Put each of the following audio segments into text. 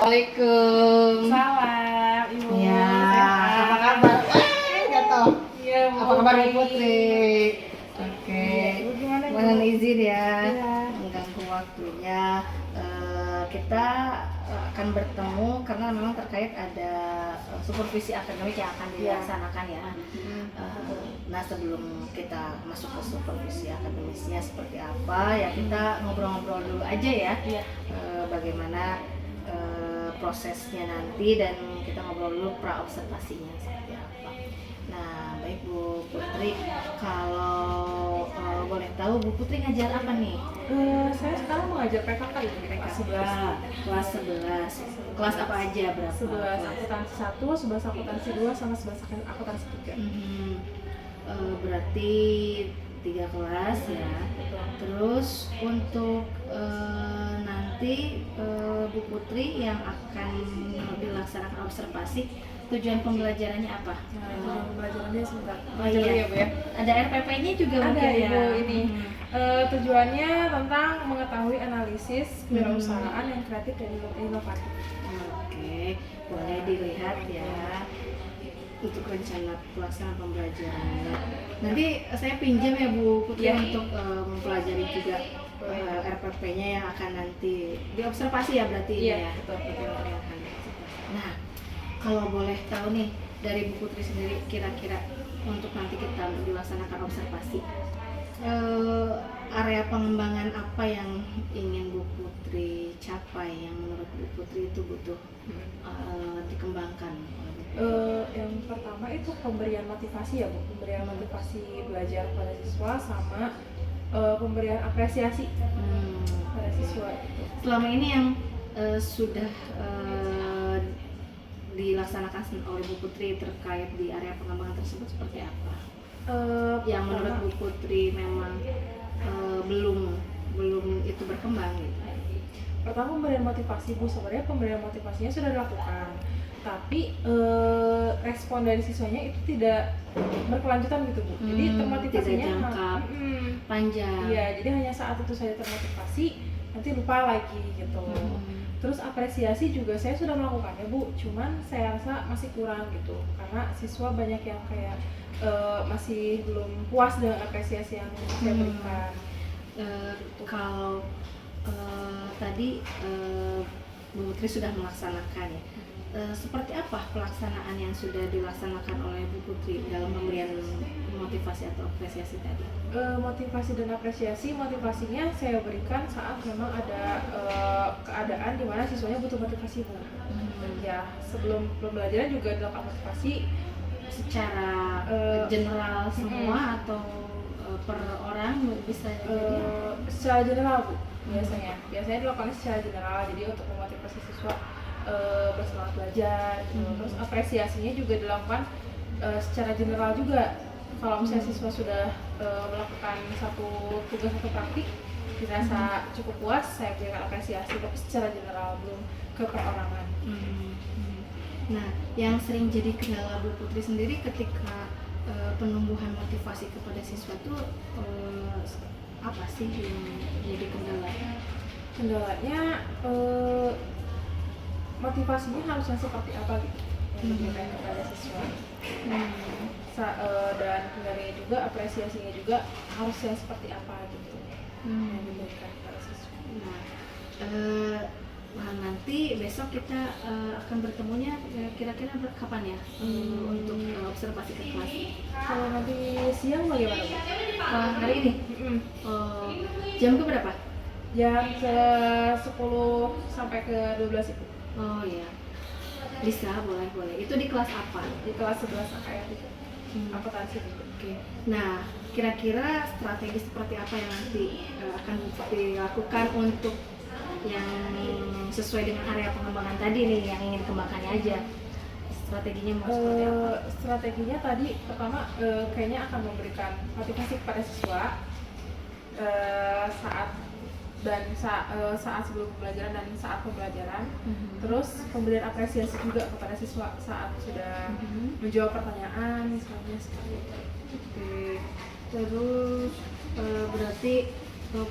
Waalaikumsalam. Salam, Ibu. Ya, Sehat. apa kabar? Jatuh. Iya, Bu. Apa kabar Bu Putri? Oke. Ibu gimana, Bu? Mohon izin ya, Iya. mengganggu waktunya. Kita akan bertemu karena memang terkait ada supervisi akademik yang akan dilaksanakan ya. Nah, sebelum kita masuk ke supervisi akademisnya seperti apa ya, kita ngobrol-ngobrol dulu aja ya. Iya. Bagaimana prosesnya nanti, dan kita ngobrol dulu pra observasinya seperti apa. Nah, baik Bu Putri, kalau boleh tahu Bu Putri ngajar apa nih? Saya sekarang mengajar PKK ya, Kelas PKK 11. kelas 11. Kelas apa aja, berapa? 11 kelas? akuntansi 1, 11 akuntansi 2, sama 11 akuntansi 3. Berarti 3 kelas ya. Terus untuk nanti Bu Putri yang akan dilaksanakan observasi, tujuan pembelajarannya apa? Nah, pembelajarannya sebentar. Oh, Belajar iya. ya, Bu ya. Ada RPP-nya juga Ada mungkin ya, Bu, ya. ini. Tujuannya tentang mengetahui analisis kewirausahaan yang kreatif dan inovatif. Oke, boleh dilihat ya untuk rencana pelaksanaan pembelajarannya. Nanti saya pinjam ya Bu Putri Ya. untuk mempelajari juga RPP-nya yang akan nanti diobservasi ya, berarti ini Iya, ya. betul. Yang akan diobservasi. Nah, kalau boleh tahu nih dari Bu Putri sendiri, kira-kira untuk nanti kita dilaksanakan observasi, area pengembangan apa yang ingin Bu Putri capai, yang menurut Bu Putri itu butuh dikembangkan oleh Bu Putri? Yang pertama itu pemberian motivasi ya, Bu. Pemberian motivasi belajar pada siswa, sama pemberian apresiasi pada siswa itu. Selama ini yang sudah dilaksanakan oleh Bu Putri terkait di area pengembangan tersebut seperti apa? Yang menurut Bu Putri memang belum itu berkembang gitu. Pertama, pemberian motivasi, Bu. Sebenarnya pemberian motivasinya sudah dilakukan, tapi respon dari siswanya itu tidak berkelanjutan gitu, Bu. Jadi termotivasinya tidak jangka panjang. Iya, jadi hanya saat itu saya termotivasi, nanti lupa lagi gitu. Terus apresiasi juga saya sudah melakukannya, Bu, cuman saya rasa masih kurang gitu, karena siswa banyak yang kayak masih belum puas dengan apresiasi yang saya berikan. Kalau tadi Bu Putri sudah melaksanakan ya, seperti apa pelaksanaan yang sudah dilaksanakan oleh Bu Putri dalam pemberian motivasi atau apresiasi tadi? Motivasi dan apresiasi, motivasinya saya berikan saat memang ada keadaan di mana siswanya butuh motivasi, Bu. Ya, sebelum pembelajaran juga dilakukan motivasi Secara general semua atau per orang bisa jadi? Secara general, Bu. Biasanya dilakukan secara general, jadi untuk memotivasi siswa bersemangat belajar gitu. Terus apresiasinya juga dilakukan secara general juga. Kalau misalnya siswa sudah melakukan satu tugas atau praktik dirasa cukup puas, saya berikan apresiasi, tapi secara general, belum ke perorangan. Nah, yang sering jadi kendala Bu Putri sendiri ketika penumbuhan motivasi kepada siswa itu apa sih yang jadi kendalanya? Kendalanya motivasinya harusnya seperti apa gitu yang diberikan kepada siswa. Dan kendalanya juga apresiasinya juga harus yang seperti apa gitu yang diberikan kepada siswa. Nah, nanti besok kita akan bertemunya kira-kira kapan ya untuk observasi ke kelas? Kalau nanti siang bagaimana, Bu? Hari ini? Jam ke berapa? Jam ke 10 sampai ke 12 itu. Oh iya, bisa, boleh. Itu di kelas apa? Di kelas 11 AKR itu. Akuntansi itu. Oke. Nah, kira-kira strategi seperti apa yang nanti akan dilakukan untuk yang sesuai dengan area pengembangan tadi nih, yang ingin kembangkannya aja? Strateginya mau seperti apa? Strateginya tadi pertama kayaknya akan memberikan motivasi kepada siswa saat sebelum pembelajaran dan saat pembelajaran. Terus pemberian apresiasi juga kepada siswa saat sudah menjawab pertanyaan misalnya seperti itu. Oke. Terus berarti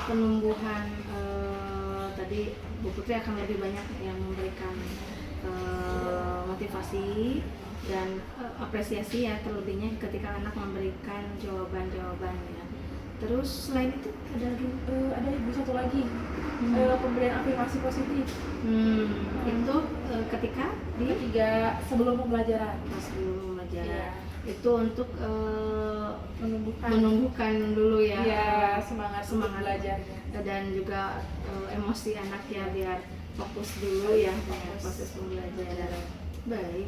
penumbuhan tadi Bu Putri akan lebih banyak yang memberikan motivasi dan apresiasi ya, terlebihnya ketika anak memberikan jawaban-jawabannya. Terus selain itu ada lagi ada ibu satu lagi, pemberian afirmasi positif. Itu ketika sebelum pembelajaran. Sebelum pembelajaran. Iya. Itu untuk menumbuhkan dulu ya, semangat belajarnya dan juga emosi anak ya, biar fokus dulu ya proses pembelajaran. Baik,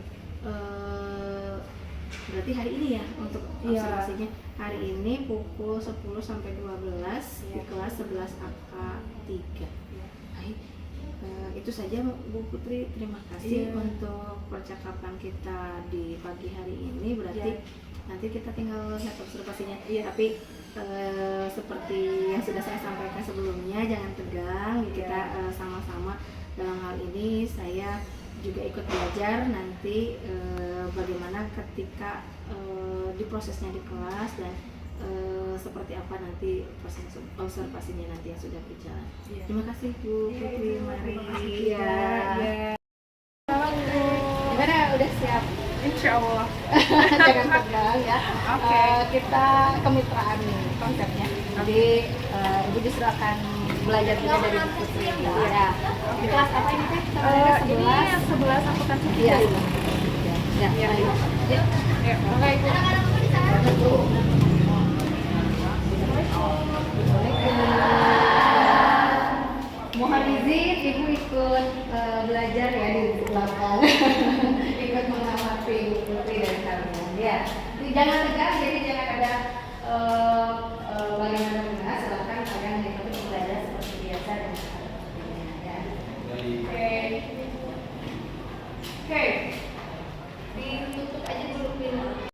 berarti hari ini ya untuk observasinya, hari ini pukul 10 sampai 12 di kelas 11 AK 3. Baik, itu saja Bu Putri, terima kasih untuk percakapan kita di pagi hari ini. Berarti nanti kita tinggal lihat observasinya. Tapi seperti yang sudah saya sampaikan sebelumnya, jangan tegang. Kita sama-sama dalam hal ini. Saya juga ikut belajar nanti bagaimana ketika di prosesnya di kelas, dan seperti apa nanti proses observasinya nanti yang sudah berjalan. Terima kasih Bu Putri, mari. Gimana, udah siap? Insya Allah. Jangan tegang ya. Kita kemitraan nih konsepnya. Jadi Ibu justru akan belajar juga dari Bu Putri. Ya. Di kelas apa ini Teh? Ini yang 11 akuntansi. Iya. Mohon izin Ibu ikut belajar ya di belakang. Ikut mengamati Bu Putri dan kalian ya. Jangan tegang, jadi jangan ada bagaimana enggak, silakan kalian ikut belajar seperti biasa dan sebagainya ya. Oke. Ditutup aja dulu pintu.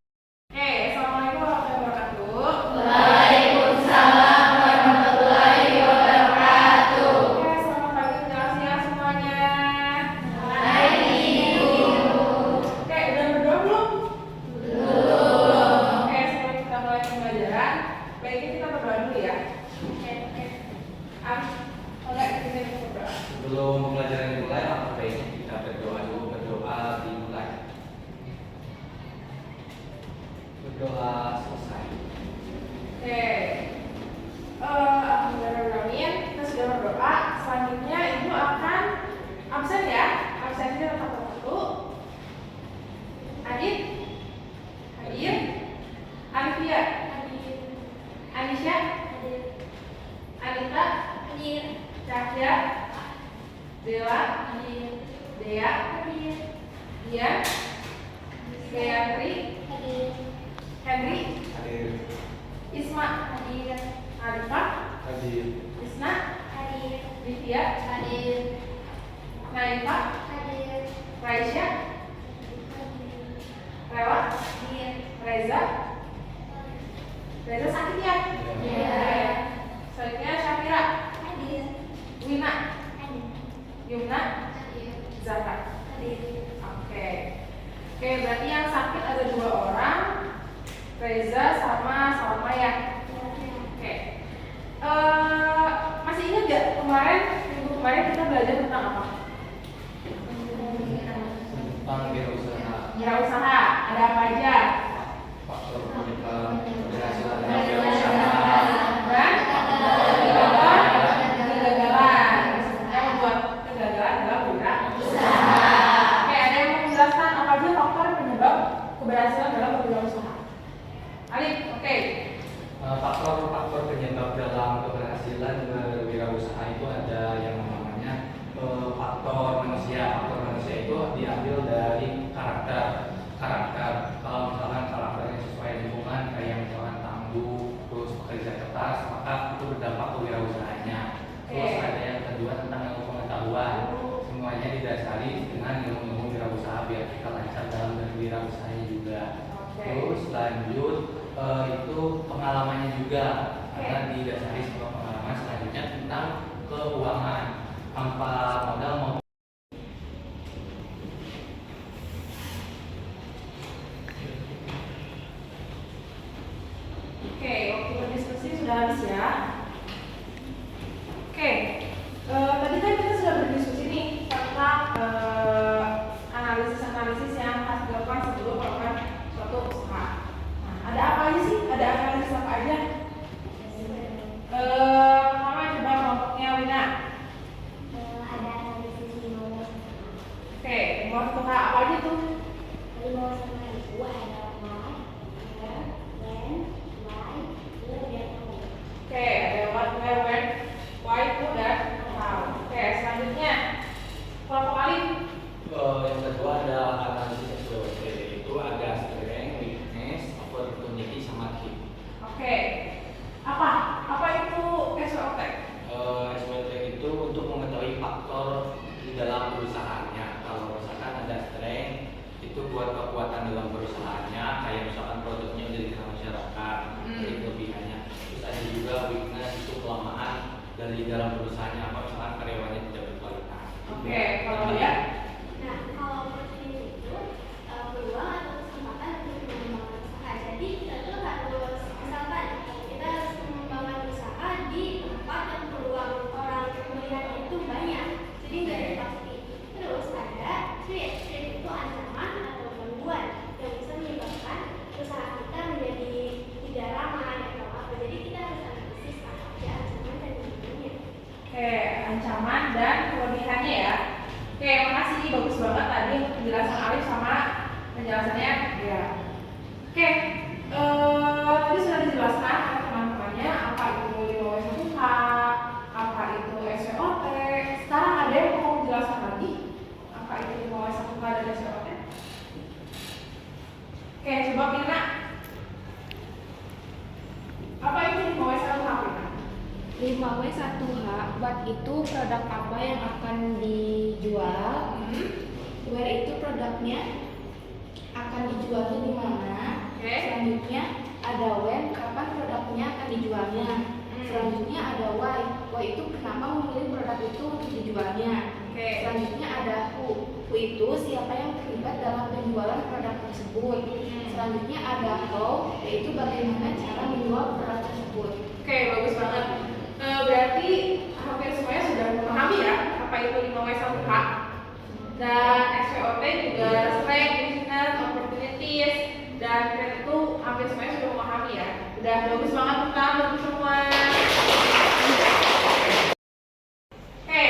Assalamualaikum warahmatullahi wabarakatuh. Waalaikumsalam warahmatullahi wabarakatuh. Selamat pagi kelasnya semuanya. Pagi Ibu. Udah berdoa belum? Belum. Sebelum kita mulai pembelajaran, baiknya kita berdoa dulu ya. Kita berdoa. Sebelum pembelajaran dimulai, maka baiknya kita berdoa dulu. Berdoa dimulai. Berdoa selesai. Alhamdulillahirrahmanirrahim. Kita sudah berdoa. Selanjutnya Ibu akan absen ya. Absennya tetap satu. Adit, hadir. Alifia, hadir. Anisha, hadir. Anita, hadir. Cahya, Bella, hadir. Dea, hadir. Dian, Gayatri, hadir. Henry, Hadir. Isma, hadir. Arifah, Hadir. Isna, hadir. Livia, hadir. Naifah, hadir. Raisya, Rela, hadir. Reza, sakit ya? Iya. Selanjutnya Syafira, hadir. Wina, hadir. Yumna, hadir. Zahra, hadir. Oke, berarti yang sakit ada 2 orang, Reza sama Salma ya. Oke. Masih ingat gak minggu kemarin kita belajar tentang apa? Tentang wirausaha. Wirausaha. Ada apa aja? Faktor penyebab keberhasilan wirausaha. Dan kegagalan. Yang membuat kegagalan adalah wirausaha. Oke, ada yang mau menjelaskan apa aja faktor penyebab keberhasilan dalam berwirausaha? Alif, oke. Faktor-faktor penyebab dalam keberhasilan berwirausaha itu ada yang namanya faktor manusia. Faktor manusia itu diambil dari karakter. Kalau misalkan karakternya sesuai lingkungan, kayak misalkan tangguh, terus pekerja keras, maka itu berdampak ke wirausahanya. Terus ada yang kedua tentang ilmu pengetahuan. Semuanya didasari dengan ilmu-ilmu wirausaha biar kita lancar dalam berwirausahanya juga. Terus lanjut itu pengalamannya juga, karena didasari sebuah pengalaman. Selanjutnya tentang keuangan, tanpa modal maupun waktu berdiskusi sudah habis ya. Tadi kan kita sudah berdiskusi Oke, makasih, bagus banget tadi penjelasan Alif sama penjelasannya ya. Oke, tadi sudah dijelaskan oleh teman-temannya apa itu 5W1H, apa itu SWOT. Sekarang ada yang mau menjelaskan lagi apa itu 5W1H dan SWOT? Oke, coba Pirna. Apa itu 5W1H, Pirna? 5W1H buat itu produk apa yang akan dijual. Where itu produknya akan dijualnya di mana. Selanjutnya ada when, kapan produknya akan dijualnya. Selanjutnya ada why itu kenapa memilih produk itu untuk dijualnya. Selanjutnya ada who itu siapa yang terlibat dalam penjualan produk tersebut. Selanjutnya ada how, yaitu bagaimana cara menjual produk tersebut. Oke, bagus banget. Berarti hampir semuanya sudah memahami ya apa itu 5W1H. Dan SWOT juga strength, weakness, opportunities, dan itu hampir semuanya sudah memahami ya. Udah bagus banget teman untuk semua. Oke,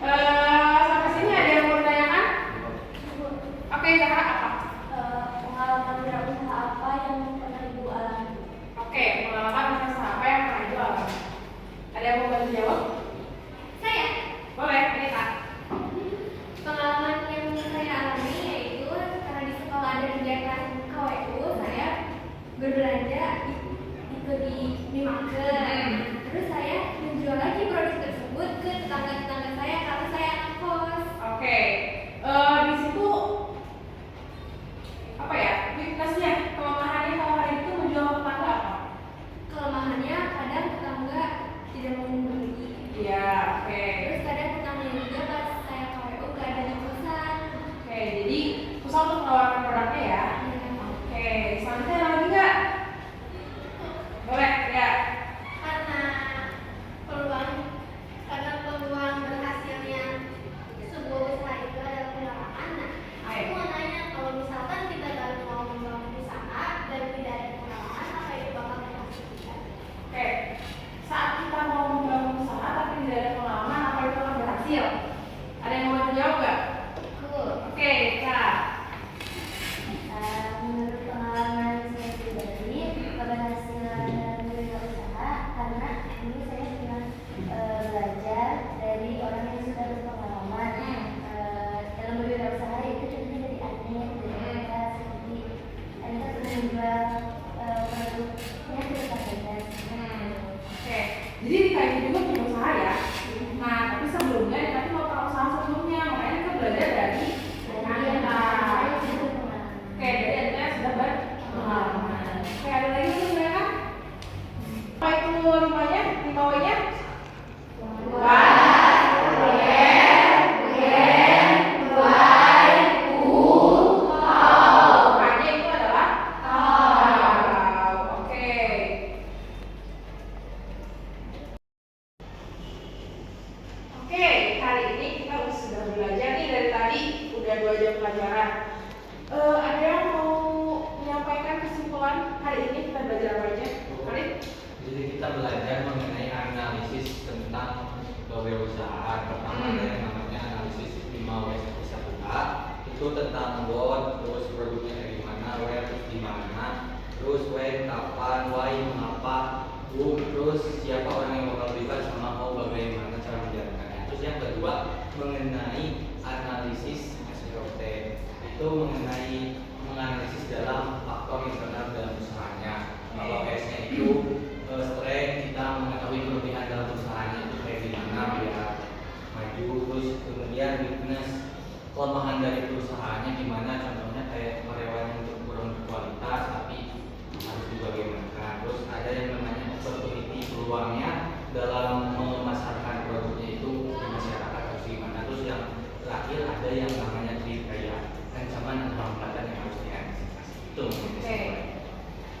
sampai sini ada yang mau ditanyakan? Oke, Zahra apa? Pengalaman wirausaha apa yang pernah Ibu alami? Oke, pengalaman usaha apa yang pernah Ibu alami? Ada yang mau bantu jawab? Saya. Boleh, Anita. Pengalaman yang saya alami yaitu karena di sekolah ada kegiatan KWU, saya berbelanja ikut di minimarket. Terus saya menjual lagi produk tersebut ke tetangga-tetangga saya karena saya anak kos. Oke, di situ apa ya? Weaknessnya, kelemahannya kalau hari itu menjual ke tetangga apa? Kelemahannya kadang tetangga tidak mau membeli. Iya, oke. Terus kadang tetangga juga pas saya KWU gak ada yang pesan. Oke, jadi susah untuk menawarkan produknya ya. Oke, selanjutnya ada lagi nggak? Boleh, ya. Karena peluang berhasilnya sebuah usaha itu adalah pengalaman. Nah, aku mau nanya, kalau misalkan kita baru mau membangun usaha dan tidak ada pengalaman, apa itu bakal berhasil? Oke, saat kita mau membangun usaha tapi tidak ada pengalaman, apa itu akan berhasil? Ada yang mau bantu jawab nggak? Oke, Kak. Menurut pengalaman saya pribadi, keberhasilan dalam berwirausaha karena ini saya pernah belajar dari orang yang sudah berpengalaman dalam berwirausaha, itu contohnya dari Anit, dari Anita, seperti Anita pernah menjual produknya ke tetangganya. Oke, jadi Dika ini juga punya usaha ya. Nah, tapi sebelumnya Dika mau tahu usaha sebelumnya, makanya kita belajar dari Anita. Oke, jadi Anita sudah berpengalaman. Oke, ada lagi yang mau kan? Apa itu 5-nya? 5W-nya? Makanya itu adalah oke. Oke, hari ini kita sudah belajar nih dari tadi udah 2 jam pelajaran. Ada yang mau menyampaikan kesimpulan hari ini kita belajar apa aja? Arif? Jadi kita belajar mengenai analisis tentang kewirausahaan. Pertama ada yang namanya analisis 5W1H, itu tentang what, terus produknya dari mana, where, terus di mana, terus when, kapan, why, mengapa, who, terus siapa orang yang bakal terlibat, sama how, bagaimana cara menjalankannya. Terus yang kedua mengenai analisis SWOT, itu mengenai menganalisis dalam faktor yang benar dalam usahanya. Kalau S-nya itu strength, kita mengetahui kelebihan dalam usahanya itu kayak gimana biar maju. Terus kemudian weakness, kelemahan dari perusahaannya gimana, contohnya kayak karyawan untuk kurang berkualitas tapi harus dibagaimana. Terus ada yang namanya opportunity, peluangnya dalam memasarkan produknya itu di masyarakat harus gimana. Terus yang terakhir ada yang namanya kriteria, ancaman dan hambatan yang harus diantisipasi. Itu Oke.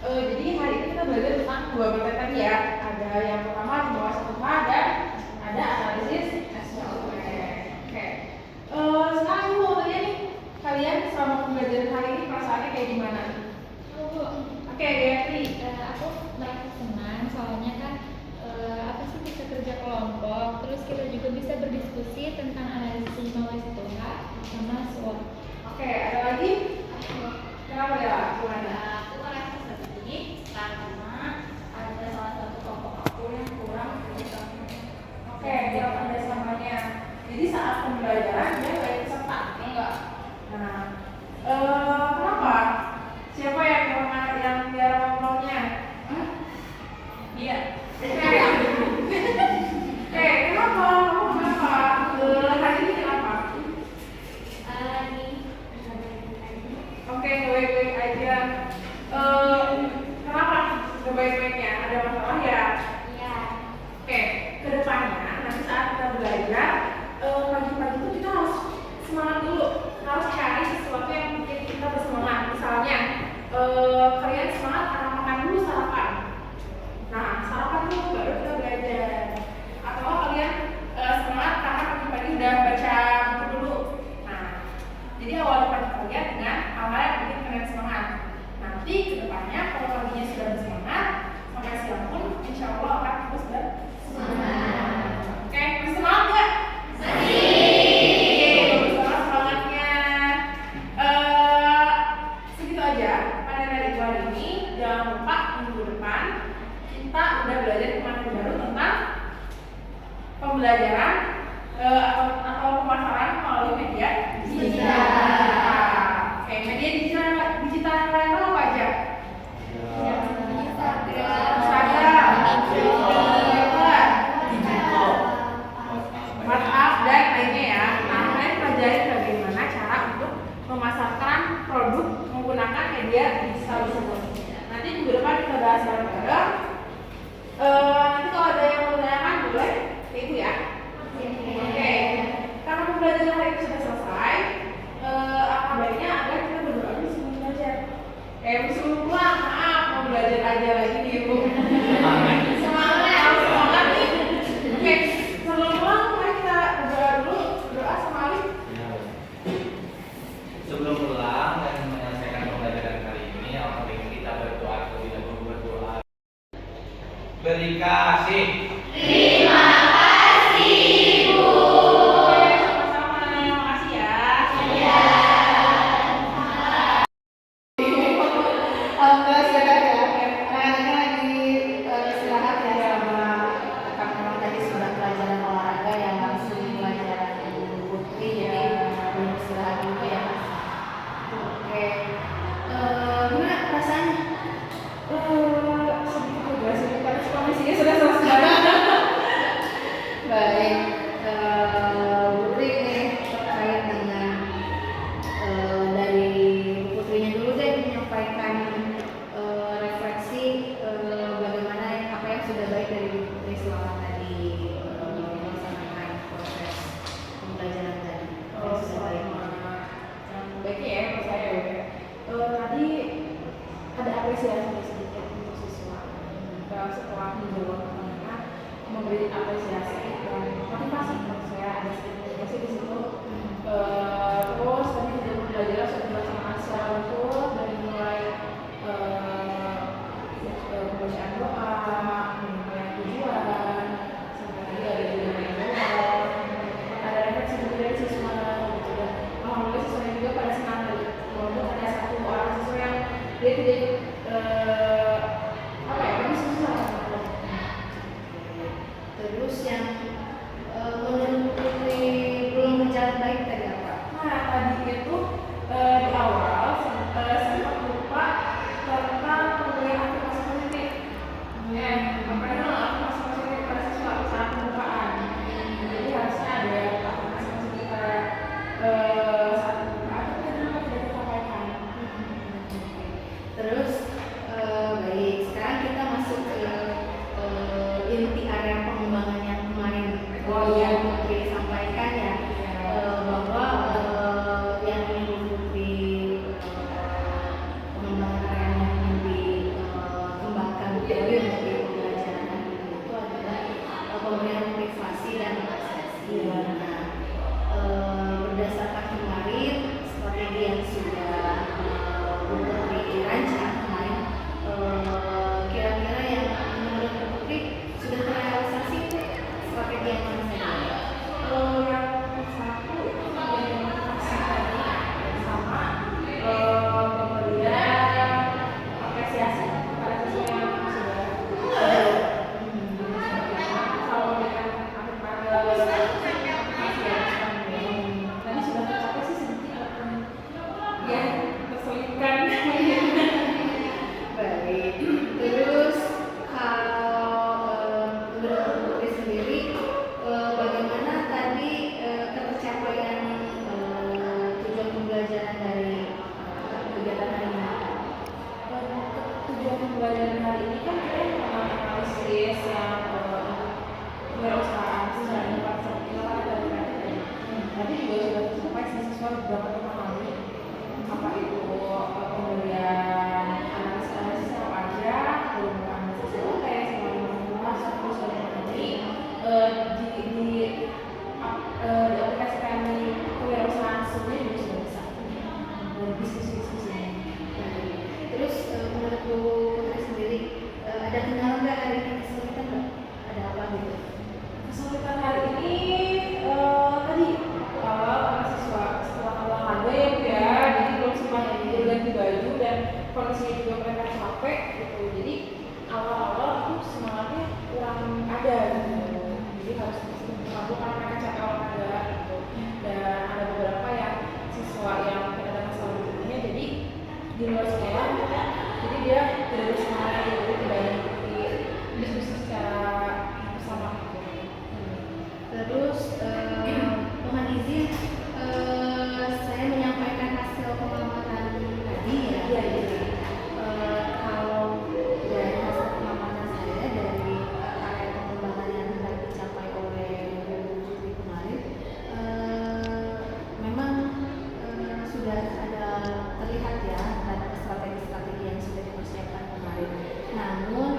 Jadi hari ini kita belajar tentang 2 materi tadi ya. Ada yang pertama 5W1H dan ada analisis SWOT. Oke. Sekarang ibu mau tanya nih, kalian selama pembelajaran hari ini perasaannya kayak gimana? Oke, Gayatri. Aku merasa senang soalnya kan apa sih kita kerja kelompok, terus kita juga bisa berdiskusi tentang analisis 5W1H sama SWOT. Oke, ada lagi? Kenapa ya? Gimana? Aku merasa sedih karena ada salah satu kelompok aku yang kurang kerjasama. Oke, kurang kerjasamanya. Jadi saat pembelajaran dia nggak ikut serta, ya enggak? Nah, kenapa? Siapa yang biar ngobrolnya? Iya. Kenapa? Kamu kenapa? Hari ini kenapa? Oke, baik-baik aja. Kenapa baik-baiknya? Ada masalah ya? Iya. Oke, kedepannya nanti saat kita belajar pagi-pagi itu kita harus semangat dulu, harus cari sesuatu yang bikin kita bersemangat. Misalnya kalian semangat karena makan dulu sarapan. Nah, sarapan dulu baru kita belajar. Atau kalian semangat karena pagi-pagi udah baca buku dulu. Nah, jadi awali pagi kalian dengan hal yang bikin kalian semangat. Nanti kedepannya kalau paginya sudah bersemangat, sampai siang pun insya Allah akan terus bersemangat. Oke, masih semangat nggak? Masih. Bagus banget semangatnya. Segitu aja pada hari ini. Jangan lupa minggu depan kita udah belajar materi baru tentang pembelajaran atau pemasaran melalui media digital. Oke, media digital yang lain apa aja? Instagram, Twitter, WhatsApp dan lainnya ya. Nah, kalian pelajari bagaimana cara untuk memasarkan produk menggunakan media digital tersebut. Nanti minggu depan kita bahas bareng-bareng. Nanti kalau ada yang mau tanyakan boleh, itu ya. Oke, karena pembelajaran hari ini sudah selesai, apa baiknya agar kita berdoa dulu sebelum belajar. Sebelum pulang, maaf mau belajar aja lagi nih Bu. Semangat, harus semangat nih. Oke, sebelum pulang mari kita berdoa dulu, berdoa sama Ali. Sebelum pulang dan menyelesaikan pembelajaran kali ini, alhamdulillah kita berdoa terlebih dahulu berdoa. Beri kasih. Terima kasih Bu. Oke, sama-sama. Makasih ya. Iya. Alhamdulillah sudah ya. Anak-anaknya lagi istirahat ya sama karena memang tadi sudah pelajaran olahraga yang langsung pelajaran Putri jadi belum istirahat dulu ya. Oke. Gimana perasaannya? Sedikit juga sih, karena kondisinya sudah selesai. Baik, Putri nih terkait dengan dari Putrinya dulu deh menyampaikan refleksi bagaimana apa yang sudah baik dari Putri selama tadi melaksanakan proses pembelajaran tadi. Yang sudah baik. Yang baiknya ya menurut saya ya. Tadi ada apresiasi sedikit untuk siswa. Setelah menjawab pertanyaan, memberi apresiasi dan motivasi menurut saya ada sedikit motivasi di situ. Terus tadi juga pembelajaran sudah dilaksanakan secara utuh dari mulai pembacaan doa, penyampaian tujuan, sampai tadi ada juga yang ada refleksi juga dari siswa gitu dan alhamdulillah siswanya juga pada senang tadi walaupun ada satu orang siswa yang dia tidak ikut berdiskusi sama teman-teman. Terus yang menurut Putri belum berjalan baik tadi apa? Nah tadi itu di awal sempat lupa tentang pemberian afirmasi positif. Afirmasi positif pada siswa saat pembukaan. Jadi harusnya ada afirmasi positif pada saat pembukaan tapi kenapa tidak disampaikan? Terus baik, sekarang kita masuk ke inti area pengembangan yang kemarin yang Putri sampaikan ya, bahwa yang ingin Putri pengembangan area yang ingin dikembangkan dari dari pembelajaran hari ini itu adalah pemberian motivasi dan apresiasi. Nah, berdasarkan kemarin strategi yang sudah Putri rancang kemarin, kira-kira yang menurut Putri sudah terrealisasi ada kendala nggak hari ini, kesulitan nggak? Ada apa gitu? Kesulitan hari ini tadi mahasiswa setelah olahraga ya Bu ya, jadi belum sempat ganti baju dan kondisinya juga mereka capek gitu, jadi awal-awal itu semangatnya kurang ada gitu, jadi harus dibantu karena mereka capek olahraga gitu. Dan ada beberapa yang siswa yang tidak ada masalah begini, jadi di luar sekolah jadi dia tidak bersemangat lagi, jadi tidak mengikuti diskusi secara bersama gitu. Terus mohon izin saya menyampaikan hasil pengamatan tadi ya. Iya, iya. Kalau dari hasil pengamatan saya dari area pengembangan yang hendak dicapai oleh Putri kemarin, memang sudah ada terlihat ya strategi-strategi yang sudah dipersiapkan kemarin. Namun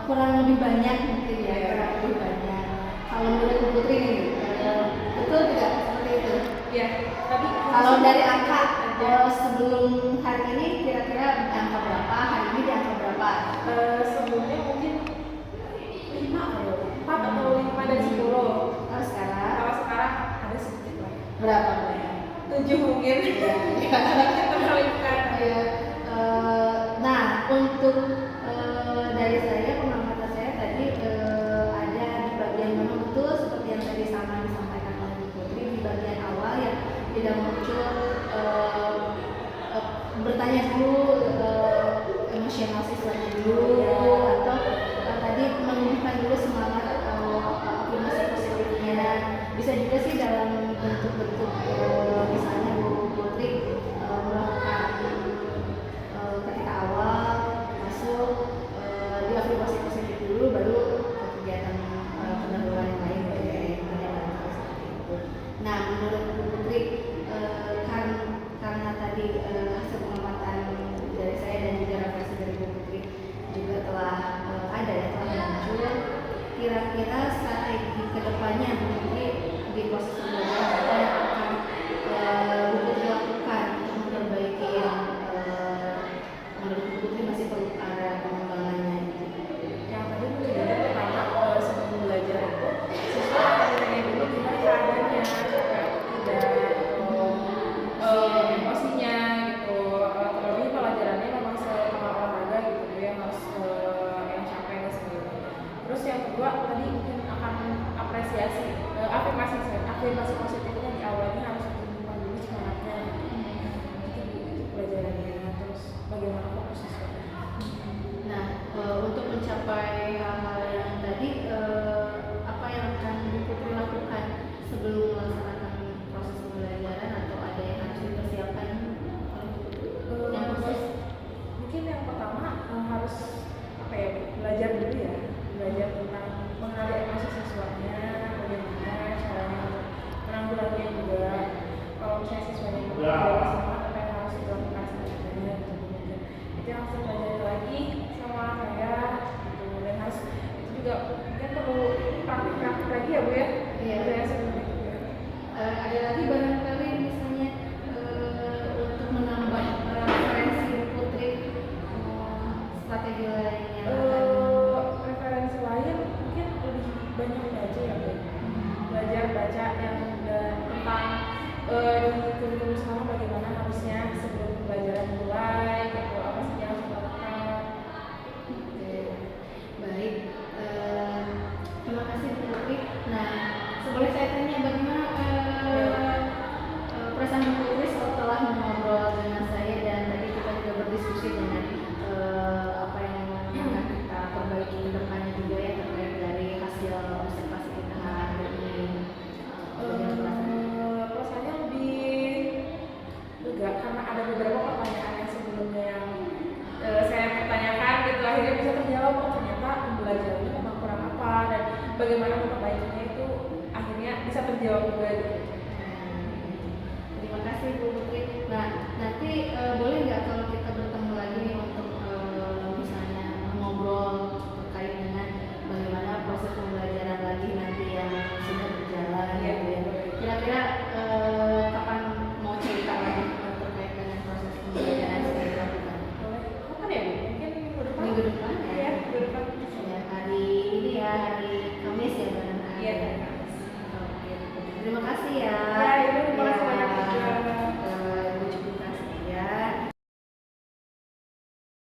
kurang lebih banyak mungkin ya, kurang lebih banyak. Kalau menurut Bu Putri nih, betul tidak seperti itu? Ya, tadi Kalau dari angka sebelum hari ini kira-kira angka berapa? Hari ini di angka berapa? sebelumnya mungkin 5 atau 4 atau 5 dan 10. Kalau sekarang Kalau sekarang ada sedikit lah. berapa? 7 mungkin. Sedikit terselipkan. Ya, nah untuk dari saya pengamatan saya tadi ada di bagian mana betul seperti yang tadi sama disampaikan oleh Bu Putri di bagian awal yang tidak muncul bertanya dulu emosional siswanya dulu atau tadi menunjukkan dulu semangat atau afirmasi positifnya, bisa juga sih dalam bentuk-bentuk misalnya Bu Putri melakukan ketika awal masuk di afirmasi positif dulu baru kegiatan pendahuluan yang lain Nah menurut Bu Putri karena tadi hasil pengamatan dari saya dan juga refleksi dari Bu Putri juga telah ada ya, telah muncul, kira-kira strategi kedepannya Bu Putri di proses pembelajaran apa yang akan Bu Putri lakukan untuk memperbaiki yang menurut Bu Putri masih perlu area pengembangannya gitu. Yang tadi mungkin pertama sebelum belajar itu siswa akan menanya dulu gimana keadaannya, tidak emosinya gitu. Terlebih pelajarannya memang setengah olahraga gitu yang harus yang capek dan sebagainya. Terus yang kedua tadi mungkin akan afirmasi positifnya di awalnya harus ditumbuhkan dulu semangatnya. Itu pelajarannya. Terus bagaimana fokus siswa. Nah, untuk mencapai hal-hal yang tadi, apa yang akan Bu Putri lakukan sebelum melaksanakan proses pembelajaran atau ada yang harus dipersiapkan? Yang khusus? Mungkin yang pertama harus belajar dulu ya, belajar tentang mengenali emosi siswanya, bagaimana caranya menanggulanginya juga. Kalau misalnya siswanya itu semangat, apa yang harus dilakukan selanjutnya gitu mungkin. Itu yang harus dipelajari lagi sama saya gitu, dan harus itu juga mungkin perlu praktik lagi ya Bu ya. Iya. Saya seperti itu ya. Ada lagi barangkali misalnya untuk menambah referensi Bu Putri strategi lain yang akan Referensi lain mungkin lebih banyak baca ya Bu. Belajar baca yang tentang di kurikulum sekolah bagaimana harusnya sebelum pembelajaran mulai gitu, apa saja yang harus dilakukan. baik. Terima kasih Bu Putri. Nah, boleh saya tanya bagaimana perasaan Bu Putri setelah mengobrol dengan saya dan tadi kita juga berdiskusi dengan apa yang akan kita perbaiki ke depannya juga ya terkait dari hasil observasi kita hari ini. Perasaannya lebih lega karena ada beberapa pertanyaan yang sebelumnya yang saya pertanyakan gitu akhirnya bisa terjawab. Oh ternyata pembelajarannya memang kurang apa dan bagaimana memperbaikinya itu akhirnya bisa terjawab juga gitu. Terima kasih Bu Putri. Nah, nanti boleh nggak kalau kita bertemu lagi nih untuk misalnya ngobrol terkait dengan bagaimana proses pembelajaran lagi nanti yang sudah berjalan Iya, gitu ya. Kira-kira kapan mau cerita lagi terkait dengan proses pembelajaran yang sudah dilakukan? Boleh. Kapan ya Bu? Mungkin minggu depan? Minggu depan.